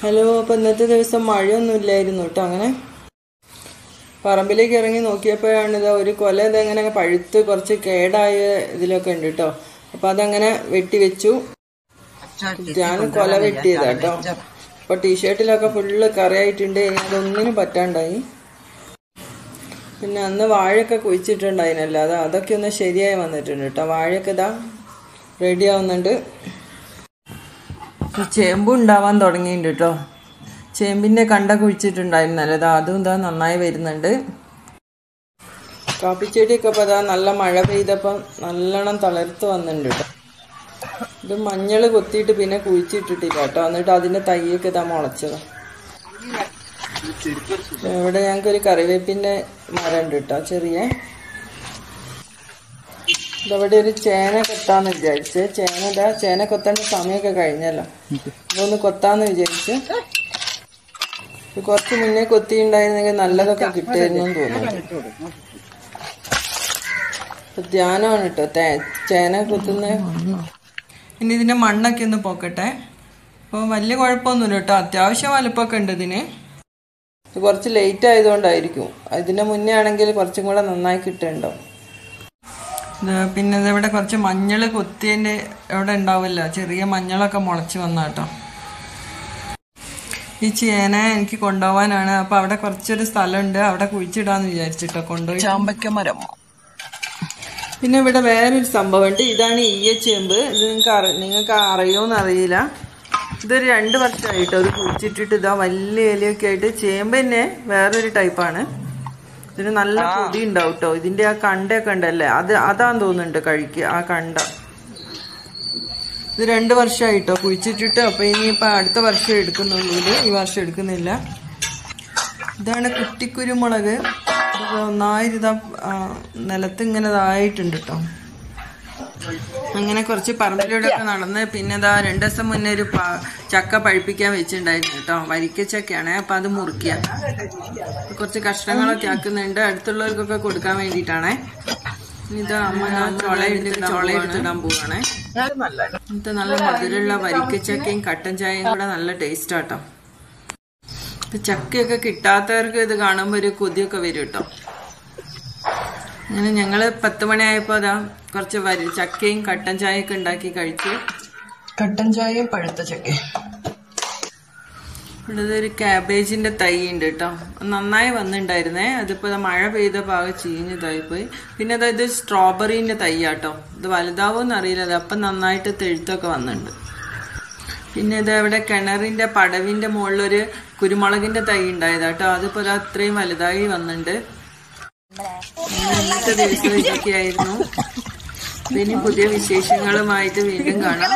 Hello, അപ്പോൾ ഇന്നത്തെ ദിവസം മഴയൊന്നും ഇല്ലായിരുന്നു കേട്ടോ. അങ്ങനെ പറമ്പിലേക്ക് ഇറങ്ങി നോക്കിയപ്പോഴാണ് ഇതാ ഒരു കൊല ഇതെങ്ങനെ പഴുത്ത് കുറച്ച് കേടായ ഇതിലൊക്കെ ഉണ്ട് കേട്ടോ. അപ്പോൾ അതങ്ങനെ വെട്ടിവെച്ചു. ഞാൻ കൊല വെട്ടിയതാ കേട്ടോ. അപ്പോൾ ടീഷർട്ടിലൊക്കെ ഫുള്ള് കറിയായിട്ടുണ്ട്. ഇനി അതൊന്നിനും പറ്റാണ്ടായി. പിന്നെ അന്ന് വാഴയൊക്കെ കുഴിച്ചിട്ടുണ്ടായിരുന്നല്ലോ, അതൊക്കെ ഒന്ന് ശരിയായി വന്നിട്ടുണ്ട് കേട്ടോ. വാഴയൊക്കെ ഇതാ റെഡി ആവുന്നുണ്ട്. ചേമ്പും ഉണ്ടാവാൻ തുടങ്ങിയിട്ടുണ്ട് കേട്ടോ. ചേമ്പിൻ്റെ കണ്ട കുഴിച്ചിട്ടുണ്ടായിരുന്നല്ലോ, അതും ഇതാ നന്നായി വരുന്നുണ്ട്. കാപ്പിച്ചെടിയൊക്കെ ഇപ്പോൾ അതാ നല്ല മഴ പെയ്തപ്പം നല്ലോണം തളർത്ത് വന്നിട്ടുണ്ട് കേട്ടോ. ഇത് മഞ്ഞൾ കൊത്തിയിട്ട് പിന്നെ കുഴിച്ചിട്ടിട്ടില്ല കേട്ടോ. എന്നിട്ട് അതിൻ്റെ തൈയൊക്കെ ഇതാ മുളച്ചതാണ്. ഇവിടെ ഞങ്ങൾക്കൊരു കറിവേപ്പിൻ്റെ മരം ഉണ്ട് കേട്ടോ, ചെറിയ. ഇതവിടെ ഒരു ചേന കൊത്താന്ന് വിചാരിച്ച്. ചേന കൊത്തേണ്ട സമയമൊക്കെ കഴിഞ്ഞല്ലോ. അതൊന്ന് കൊത്താന്ന് വിചാരിച്ച്. കുറച്ച് മുന്നേ കൊത്തിണ്ടായിരുന്നെങ്കിൽ നല്ലതൊക്കെ കിട്ടുമായിരുന്നു തോന്നുന്നു. ധ്യാനമാണ് കേട്ടോ ചേന കൊത്തുന്ന. ഇനി ഇതിന്റെ മണ്ണൊക്കെ ഒന്ന് പോക്കട്ടെ. അപ്പോൾ വലിയ കുഴപ്പമൊന്നുമില്ല കേട്ടോ, അത്യാവശ്യം വലുപ്പമൊക്കെ ഉണ്ട് ഇതിന്. കുറച്ച് ലേറ്റ് ആയതുകൊണ്ടായിരിക്കും. ഇതിന്റെ മുന്നേ ആണെങ്കിൽ കുറച്ചും കൂടെ നന്നായി കിട്ടുന്നുണ്ടോ. പിന്നെ ഇവിടെ കുറച്ച് മഞ്ഞൾ കൊത്തിയതിൻ്റെ അവിടെ ഉണ്ടാവില്ല, ചെറിയ മഞ്ഞളൊക്കെ മുളച്ച് വന്ന കേട്ടോ. ഈ ചേന എനിക്ക് കൊണ്ടുപോകാനാണ്. അപ്പോൾ അവിടെ കുറച്ചൊരു സ്ഥലമുണ്ട്, അവിടെ കുഴിച്ചിടാന്ന് വിചാരിച്ചിട്ടോ കൊണ്ടുപോയി. ചാമ്പയ്ക്ക മരം. പിന്നെ ഇവിടെ വേറൊരു സംഭവമുണ്ട്. ഇതാണ് ഈയച്ചേമ്പ്. ഇത് നിങ്ങൾക്ക് അറിയുമോന്ന് അറിയില്ല. ഇതൊരു 2 വർഷമായിട്ടോ ഒരു കുഴിച്ചിട്ടിട്ട് ഇതാ വലിയ ഇലയൊക്കെ ആയിട്ട്. ചേമ്പ് തന്നെ വേറൊരു ടൈപ്പാണ്. ഇതിന് നല്ല പൊടി ഉണ്ടാവും കേട്ടോ. ഇതിന്റെ ആ കണ്ടൊക്കെ ഉണ്ടല്ലേ, അതാന്ന് തോന്നുന്നുണ്ട് കഴിക്കുക. ആ കണ്ട ഇത് 2 വർഷമായിട്ടോ കുഴിച്ചിട്ടിട്ട്. അപ്പൊ ഇനിയിപ്പോ അടുത്ത വർഷം എടുക്കുന്നുള്ളൂ. ഈ വർഷം എടുക്കുന്നില്ല. ഇതാണ് കുറ്റിക്കുരുമുളക്. ഒന്നായിട്ട് ഇതാ നിലത്ത് ഇങ്ങനെ ഇതായിട്ടുണ്ട് കേട്ടോ. അങ്ങനെ കുറച്ച് പറമ്പിലൂടെയൊക്കെ നടന്ന് പിന്നെ ഇതാ 2 ദിവസം മുന്നേ ഒരു ചക്ക പഴുപ്പിക്കാൻ വെച്ചിട്ടുണ്ടായിരുന്നു കേട്ടോ. വരിക്കച്ചക്കയാണ്. അപ്പൊ അത് മുറിക്കുക. കുറച്ച് കഷ്ണങ്ങളൊക്കെ ആക്കുന്നുണ്ട്, അടുത്തുള്ളവർക്കൊക്കെ കൊടുക്കാൻ വേണ്ടിയിട്ടാണേ. ഇത് അമ്മ ചൊളയെടുത്തിടാൻ പോവാണേ. ഇന്നത്തെ നല്ല മധുരമുള്ള വരിക്കച്ചക്കയും കട്ടൻ ചായയും കൂടെ നല്ല ടേസ്റ്റ് ആട്ടോ. ഇപ്പൊ ചക്കയൊക്കെ കിട്ടാത്തവർക്ക് ഇത് കാണുമ്പോ ഒരു കൊതിയൊക്കെ വരും കേട്ടോ. അങ്ങനെ ഞങ്ങള് 10 മണിയായപ്പോ അതാ കുറച്ച് ചക്കയും കട്ടൻ ചായയൊക്കെ ഉണ്ടാക്കി കഴിച്ചു. കട്ടൻ ചായയും പഴുത്ത ചക്കയും. ഇവിടെ ഒരു ക്യാബേജിന്റെ തൈ ഉണ്ട് കേട്ടോ. നന്നായി വന്നിട്ടുണ്ടായിരുന്നേ. അതിപ്പോ മഴ പെയ്ത ഭാഗം ചീഞ്ഞതായിപ്പോയി. പിന്നെ അതായത് സ്ട്രോബെറിന്റെ തൈയാട്ടോ. ഇത് വലുതാവോന്ന് അറിയില്ല. അപ്പം നന്നായിട്ട് തെഴുത്തൊക്കെ വന്നിട്ടുണ്ട്. പിന്നെ ഇത് ഇവിടെ കിണറിന്റെ പടവിന്റെ മുകളിലൊരു കുരുമുളകിന്റെ തൈ ഉണ്ടായതാട്ടോ. അതിപ്പോ അത്രയും വലുതായി വന്നിട്ടുണ്ട്. ഇന്നത്തെ ദിവസം ഇതൊക്കെയായിരുന്നു. ഇനി പുതിയ വിശേഷങ്ങളുമായിട്ട് വീണ്ടും കാണാം.